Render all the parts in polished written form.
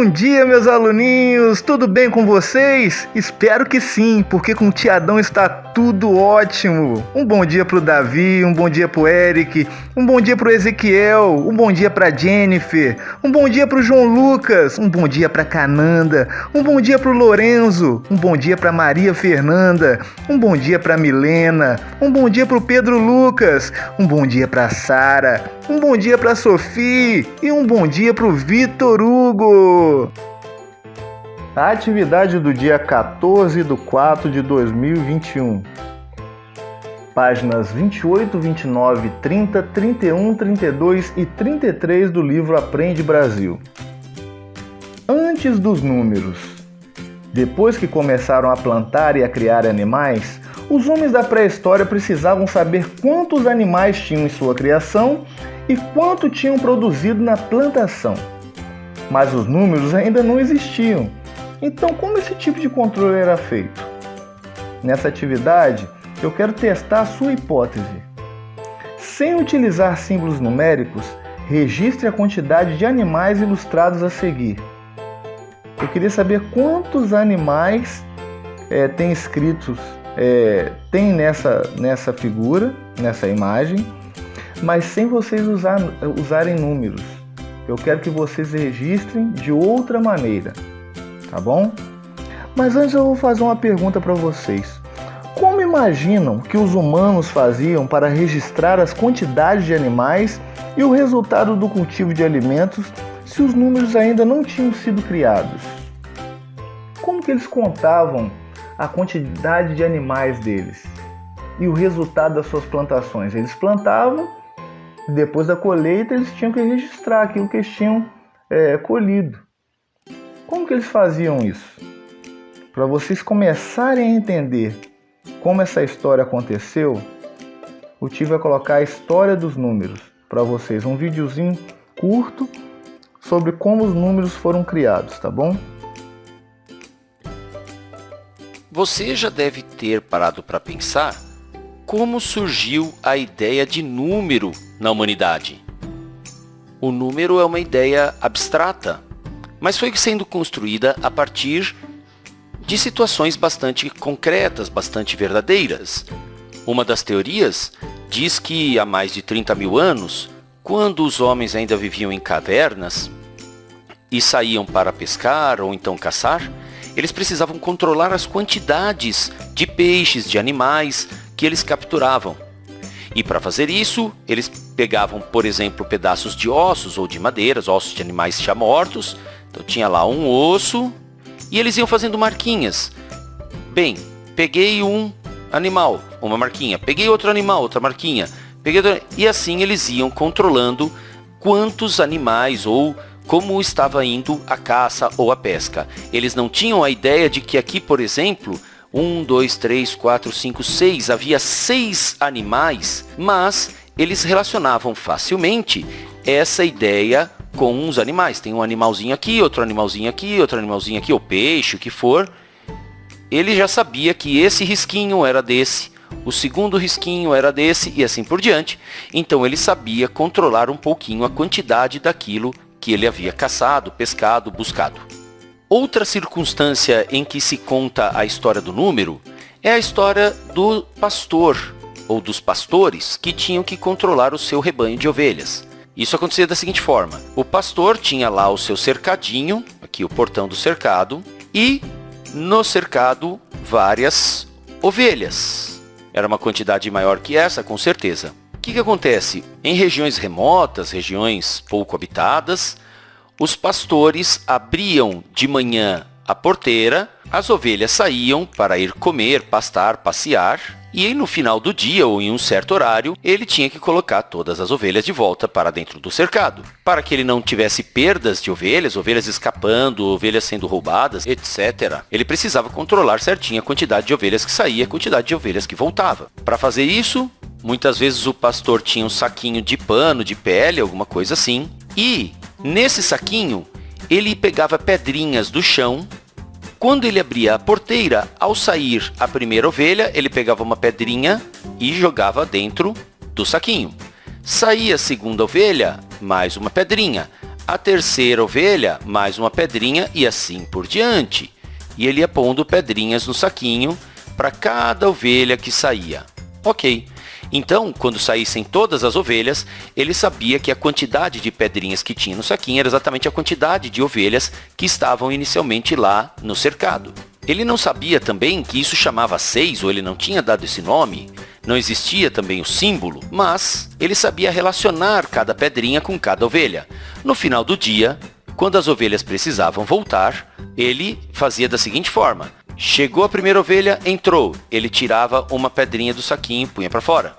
Bom dia, meus aluninhos! Tudo bem com vocês? Espero que sim, porque com o Tia Adão está tudo ótimo. Um bom dia pro Davi, um bom dia pro Eric, um bom dia pro Ezequiel, um bom dia pra Jennifer, um bom dia pro João Lucas, um bom dia pra Cananda, um bom dia pro Lorenzo, um bom dia pra Maria Fernanda, um bom dia pra Milena, um bom dia pro Pedro Lucas, um bom dia pra Sara, um bom dia pra Sofia e um bom dia pro Vitor Hugo. A atividade do dia 14/4/2021. Páginas 28, 29, 30, 31, 32 e 33 do livro Aprende Brasil. Antes dos números. Depois que começaram a plantar e a criar animais, os homens da pré-história precisavam saber quantos animais tinham em sua criação e quanto tinham produzido na plantação. Mas os números ainda não existiam. Então, como esse tipo de controle era feito? Nessa atividade, eu quero testar a sua hipótese. Sem utilizar símbolos numéricos, registre a quantidade de animais ilustrados a seguir. Eu queria saber quantos animais tem escritos, tem nessa figura, nessa imagem, mas sem vocês usarem números. Eu quero que vocês registrem de outra maneira, tá bom? Mas antes eu vou fazer uma pergunta para vocês. Como imaginam que os humanos faziam para registrar as quantidades de animais e o resultado do cultivo de alimentos se os números ainda não tinham sido criados? Como que eles contavam a quantidade de animais deles e o resultado das suas plantações? Eles plantavam, depois da colheita eles tinham que registrar aquilo que eles tinham colhido. Como que eles faziam isso? Para vocês começarem a entender como essa história aconteceu, o tio vai colocar a história dos números para vocês, um videozinho curto sobre como os números foram criados, tá bom? Você já deve ter parado para pensar como surgiu a ideia de número na humanidade. O número é uma ideia abstrata, mas foi sendo construída a partir de situações bastante concretas, bastante verdadeiras. Uma das teorias diz que há mais de 30 mil anos, quando os homens ainda viviam em cavernas e saíam para pescar ou então caçar, eles precisavam controlar as quantidades de peixes, de animais que eles capturavam. E para fazer isso, eles pegavam, por exemplo, pedaços de ossos ou de madeiras, ossos de animais já mortos. Então tinha lá um osso e eles iam fazendo marquinhas. Bem, peguei um animal, uma marquinha. Peguei outro animal, outra marquinha. E assim eles iam controlando quantos animais ou como estava indo a caça ou a pesca. Eles não tinham a ideia de que aqui, por exemplo, 1, 2, 3, 4, 5, 6, havia 6 animais, mas eles relacionavam facilmente essa ideia com uns animais. Tem um animalzinho aqui, outro animalzinho aqui, outro animalzinho aqui, ou peixe, o que for. Ele já sabia que esse risquinho era desse, o segundo risquinho era desse e assim por diante. Então ele sabia controlar um pouquinho a quantidade daquilo que ele havia caçado, pescado, buscado. Outra circunstância em que se conta a história do número é a história do pastor ou dos pastores que tinham que controlar o seu rebanho de ovelhas. Isso acontecia da seguinte forma: o pastor tinha lá o seu cercadinho, aqui o portão do cercado, e no cercado várias ovelhas. Era uma quantidade maior que essa, com certeza. O que acontece? Em regiões remotas, regiões pouco habitadas, os pastores abriam de manhã a porteira, as ovelhas saíam para ir comer, pastar, passear, e no final do dia ou em um certo horário, ele tinha que colocar todas as ovelhas de volta para dentro do cercado. Para que ele não tivesse perdas de ovelhas, ovelhas escapando, ovelhas sendo roubadas, etc., ele precisava controlar certinho a quantidade de ovelhas que saía, a quantidade de ovelhas que voltava. Para fazer isso, muitas vezes o pastor tinha um saquinho de pano, de pele, alguma coisa assim, e nesse saquinho ele pegava pedrinhas do chão. Quando ele abria a porteira, ao sair a primeira ovelha, ele pegava uma pedrinha e jogava dentro do saquinho. Saía a segunda ovelha, mais uma pedrinha. A terceira ovelha, mais uma pedrinha e assim por diante. E ele ia pondo pedrinhas no saquinho para cada ovelha que saía. Ok. Então, quando saíssem todas as ovelhas, ele sabia que a quantidade de pedrinhas que tinha no saquinho era exatamente a quantidade de ovelhas que estavam inicialmente lá no cercado. Ele não sabia também que isso chamava 6, ou ele não tinha dado esse nome, não existia também o símbolo, mas ele sabia relacionar cada pedrinha com cada ovelha. No final do dia, quando as ovelhas precisavam voltar, ele fazia da seguinte forma: chegou a primeira ovelha, entrou, ele tirava uma pedrinha do saquinho e punha para fora.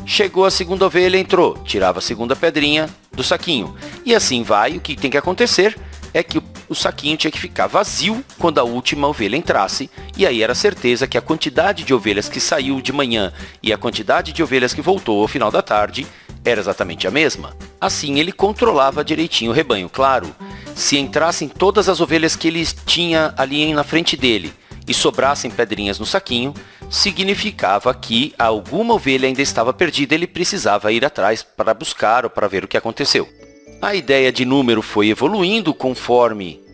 Chegou a segunda ovelha, entrou, tirava a segunda pedrinha do saquinho. E assim vai. O que tem que acontecer é que o saquinho tinha que ficar vazio quando a última ovelha entrasse, e aí era certeza que a quantidade de ovelhas que saiu de manhã e a quantidade de ovelhas que voltou ao final da tarde era exatamente a mesma. Assim ele controlava direitinho o rebanho. Claro, se entrassem todas as ovelhas que ele tinha ali na frente dele e sobrassem pedrinhas no saquinho, significava que alguma ovelha ainda estava perdida, ele precisava ir atrás para buscar ou para ver o que aconteceu. A ideia de número foi evoluindo conforme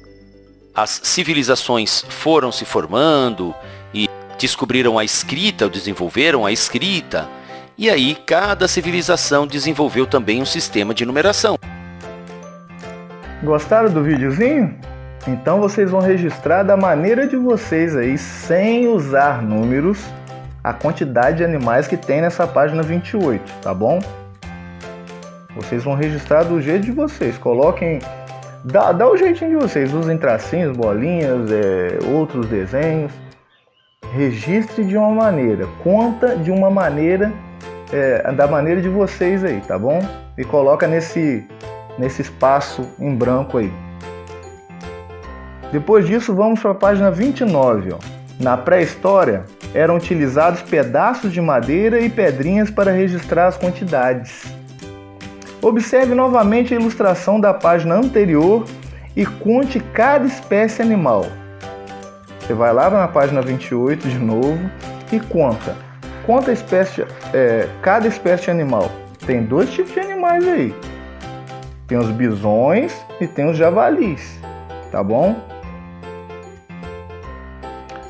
as civilizações foram se formando e descobriram a escrita, ou desenvolveram a escrita, e aí cada civilização desenvolveu também um sistema de numeração. Gostaram do videozinho? Então vocês vão registrar da maneira de vocês aí, sem usar números, a quantidade de animais que tem nessa página 28, tá bom? Vocês vão registrar do jeito de vocês, coloquem, dá o jeitinho de vocês, usem tracinhos, bolinhas, outros desenhos. Registre de uma maneira, conta de uma maneira, da maneira de vocês aí, tá bom? E coloca nesse espaço em branco aí. Depois disso, vamos para a página 29. Ó. Na pré-história, eram utilizados pedaços de madeira e pedrinhas para registrar as quantidades. Observe novamente a ilustração da página anterior e conte cada espécie animal. Você vai lá na página 28 de novo e conta. Conta a espécie, cada espécie de animal. Tem 2 tipos de animais aí. Tem os bisões e tem os javalis, tá bom?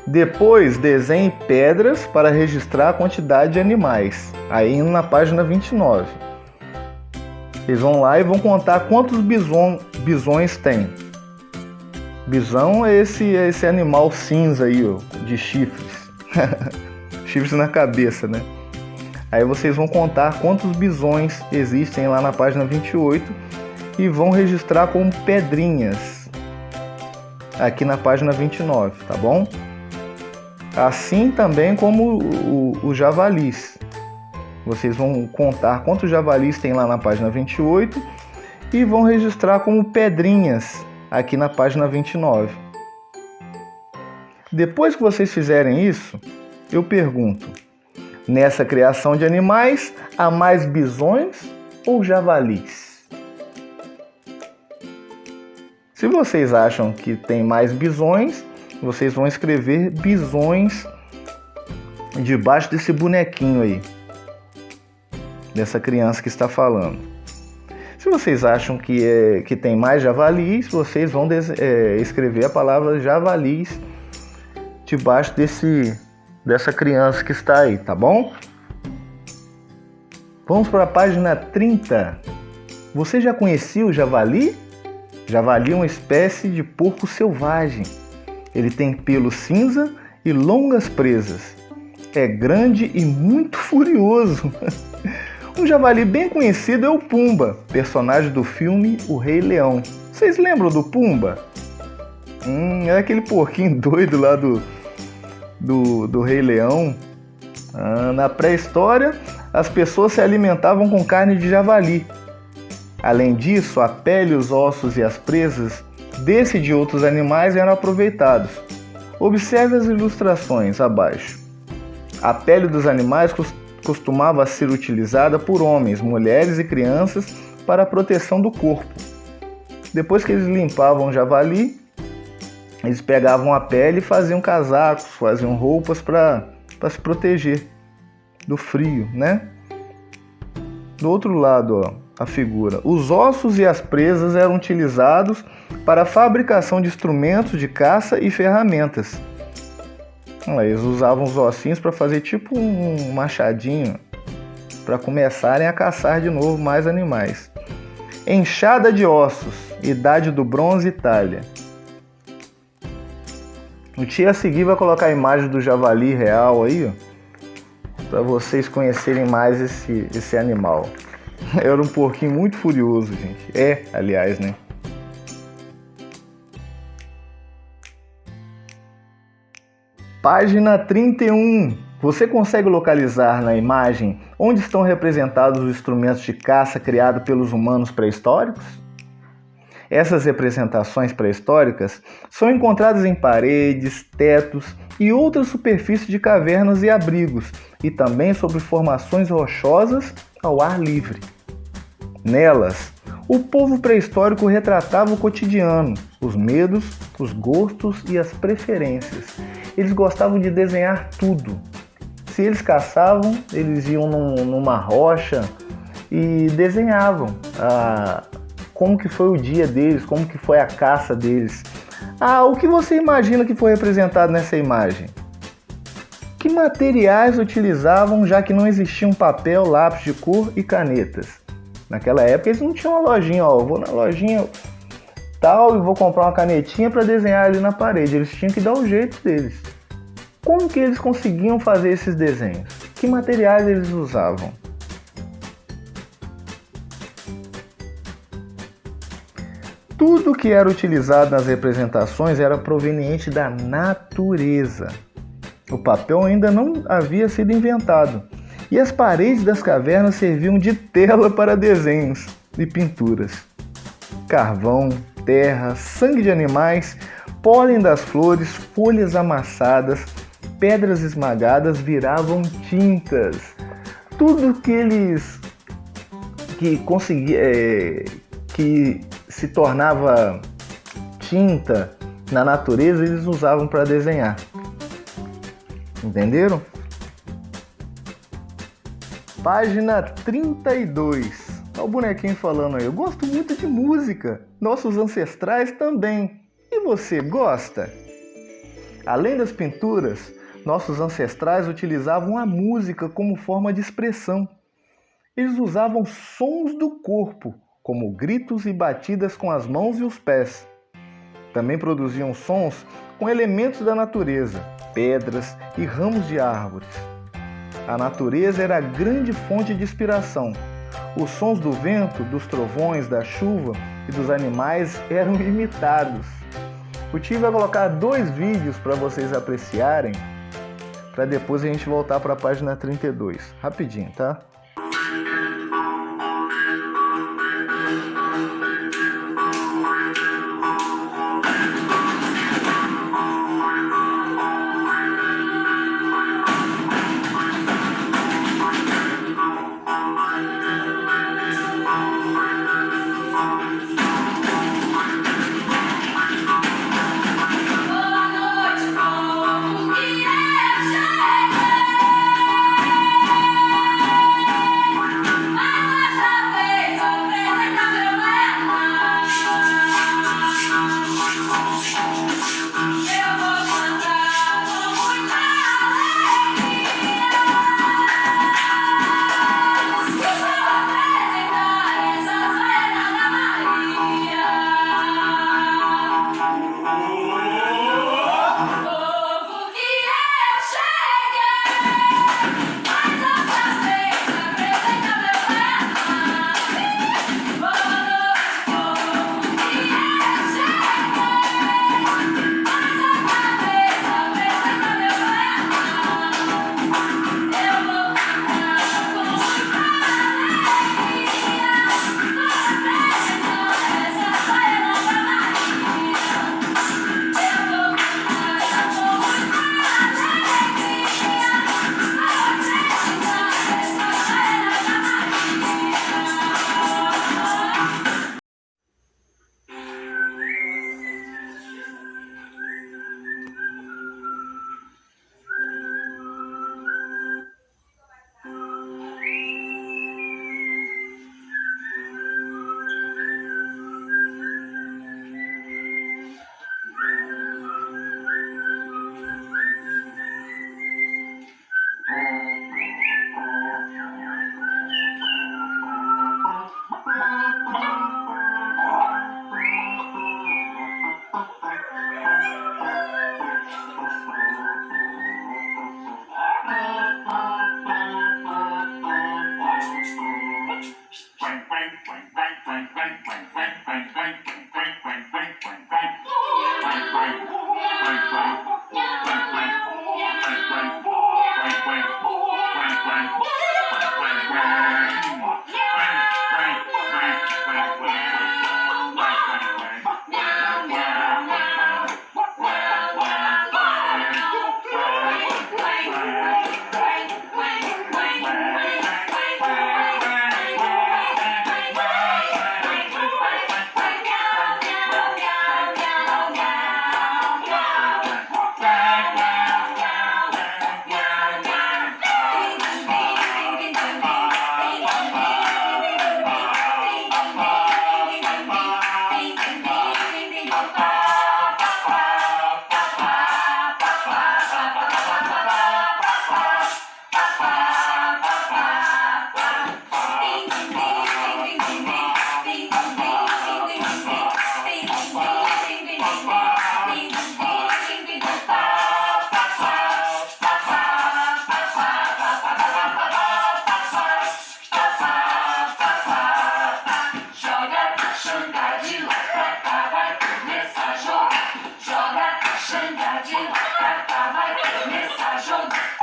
Depois, desenhe pedras para registrar a quantidade de animais. Aí indo na página 29. Vocês vão lá e vão contar quantos bisões tem. Bisão é esse animal cinza aí, ó, de chifres. Chifres na cabeça, né? Aí vocês vão contar quantos bisões existem lá na página 28 e vão registrar como pedrinhas aqui na página 29, tá bom? Assim também como os javalis. Vocês vão contar quantos javalis tem lá na página 28 e vão registrar como pedrinhas aqui na página 29. Depois que vocês fizerem isso, eu pergunto: nessa criação de animais, há mais bisões ou javalis? Se vocês acham que tem mais bisões, vocês vão escrever bisões debaixo desse bonequinho aí, dessa criança que está falando. Se vocês acham que tem mais javalis, vocês vão escrever a palavra javalis debaixo dessa criança que está aí, tá bom? Vamos para a página 30. Você já conhecia o javali? Javali é uma espécie de porco selvagem. Ele tem pelo cinza e longas presas. É grande e muito furioso. Um javali bem conhecido é o Pumba, personagem do filme O Rei Leão. Vocês lembram do Pumba? É aquele porquinho doido lá do Rei Leão. Na pré-história, as pessoas se alimentavam com carne de javali. Além disso, a pele, os ossos e as presas desse e de outros animais eram aproveitados. Observe as ilustrações abaixo. A pele dos animais costumava ser utilizada por homens, mulheres e crianças para a proteção do corpo. Depois que eles limpavam o javali, eles pegavam a pele e faziam casacos, faziam roupas para se proteger do frio, né? Do outro lado, ó, a figura. Os ossos e as presas eram utilizados para a fabricação de instrumentos de caça e ferramentas. Eles usavam os ossinhos para fazer tipo um machadinho, para começarem a caçar de novo mais animais. Enxada de ossos, Idade do Bronze, Itália. O tio a seguir vai colocar a imagem do javali real aí, para vocês conhecerem mais esse animal. Era um porquinho muito furioso, gente. Aliás, né? Página 31. Você consegue localizar na imagem onde estão representados os instrumentos de caça criados pelos humanos pré-históricos? Essas representações pré-históricas são encontradas em paredes, tetos e outras superfícies de cavernas e abrigos, e também sobre formações rochosas ao ar livre. Nelas, o povo pré-histórico retratava o cotidiano, os medos, os gostos e as preferências. Eles gostavam de desenhar tudo. Se eles caçavam, eles iam numa rocha e desenhavam como que foi o dia deles, como que foi a caça deles. O que você imagina que foi representado nessa imagem? Que materiais utilizavam, já que não existiam papel, lápis de cor e canetas? Naquela época eles não tinham uma lojinha, eu vou na lojinha tal e vou comprar uma canetinha para desenhar ali na parede. Eles tinham que dar o jeito deles. Como que eles conseguiam fazer esses desenhos? Que materiais eles usavam? Tudo que era utilizado nas representações era proveniente da natureza. O papel ainda não havia sido inventado, e as paredes das cavernas serviam de tela para desenhos e pinturas. Carvão, terra, sangue de animais, pólen das flores, folhas amassadas, pedras esmagadas viravam tintas. Tudo que se tornava tinta na natureza, eles usavam para desenhar. Entenderam? Página 32. Olha o bonequinho falando aí. Eu gosto muito de música. Nossos ancestrais também. E você gosta? Além das pinturas, nossos ancestrais utilizavam a música como forma de expressão. Eles usavam sons do corpo, como gritos e batidas com as mãos e os pés. Também produziam sons com elementos da natureza, pedras e ramos de árvores. A natureza era a grande fonte de inspiração. Os sons do vento, dos trovões, da chuva e dos animais eram imitados. O tio vai colocar 2 vídeos para vocês apreciarem, para depois a gente voltar para a página 32. Rapidinho, tá? carta vai começar a jogar.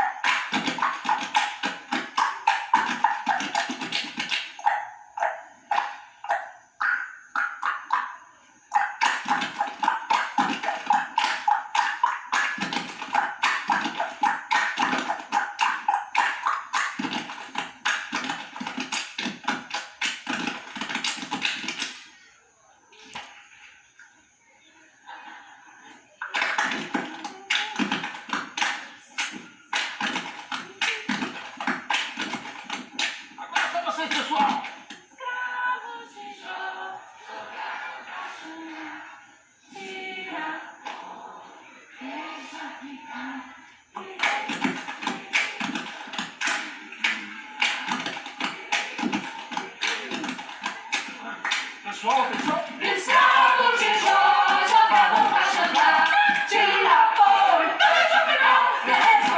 Pessoal, pessoal. Escravo de Jó, jogavam pra jantar. Tira foi, tudo de final. Rezo,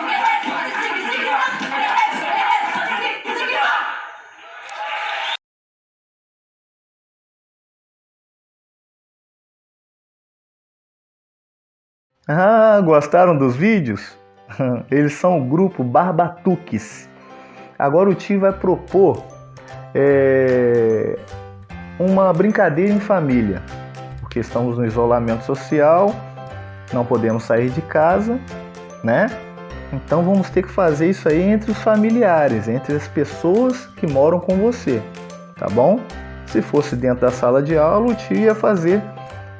Ah, gostaram dos vídeos? Eles são o grupo Barbatuques. Agora o tio vai propor uma brincadeira em família, porque estamos no isolamento social, não podemos sair de casa, né? Então vamos ter que fazer isso aí entre os familiares, entre as pessoas que moram com você, tá bom? Se fosse dentro da sala de aula, o tio ia fazer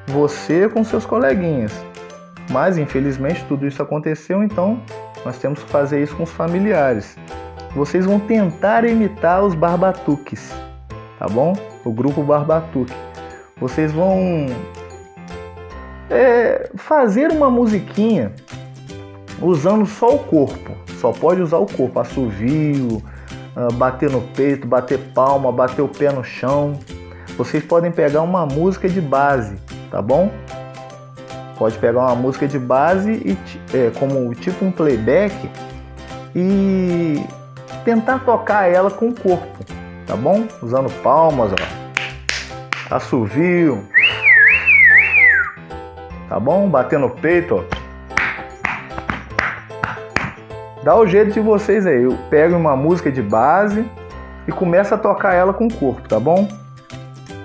você com seus coleguinhas. Mas infelizmente tudo isso aconteceu, então nós temos que fazer isso com os familiares. Vocês vão tentar imitar os Barbatuques, tá bom? O grupo Barbatuque. Vocês vão fazer uma musiquinha usando só o corpo. Só pode usar o corpo, assovio, bater no peito, bater palma, bater o pé no chão. Vocês podem pegar uma música de base, tá bom? Pode pegar uma música de base como tipo um playback e tentar tocar ela com o corpo, tá bom? Usando palmas, ó, assovio, tá bom? Batendo no peito, ó. Dá o jeito de vocês aí. Pega uma música de base e começa a tocar ela com o corpo, tá bom?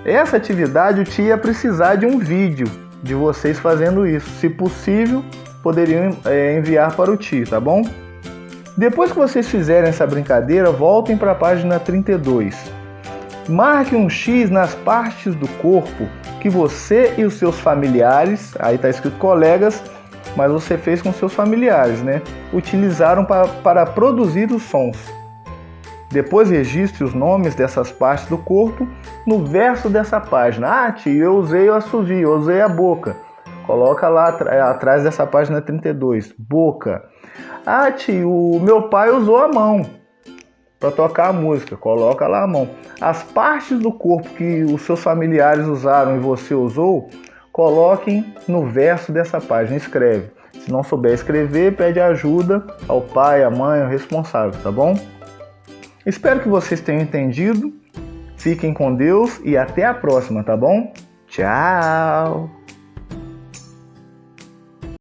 Essa atividade o tio ia precisar de um vídeo de vocês fazendo isso. Se possível, poderiam enviar para o tio, tá bom? Depois que vocês fizerem essa brincadeira, voltem para a página 32. Marque um X nas partes do corpo que você e os seus familiares, aí está escrito colegas, mas você fez com seus familiares, né? Utilizaram para produzir os sons. Depois registre os nomes dessas partes do corpo no verso dessa página. Ah, tio, eu usei o assovio, eu usei a boca. Coloca lá atrás dessa página 32, boca. Ah, tio, o meu pai usou a mão para tocar a música. Coloca lá a mão. As partes do corpo que os seus familiares usaram e você usou, coloquem no verso dessa página. Escreve. Se não souber escrever, pede ajuda ao pai, à mãe, ao responsável, tá bom? Espero que vocês tenham entendido. Fiquem com Deus e até a próxima, tá bom? Tchau!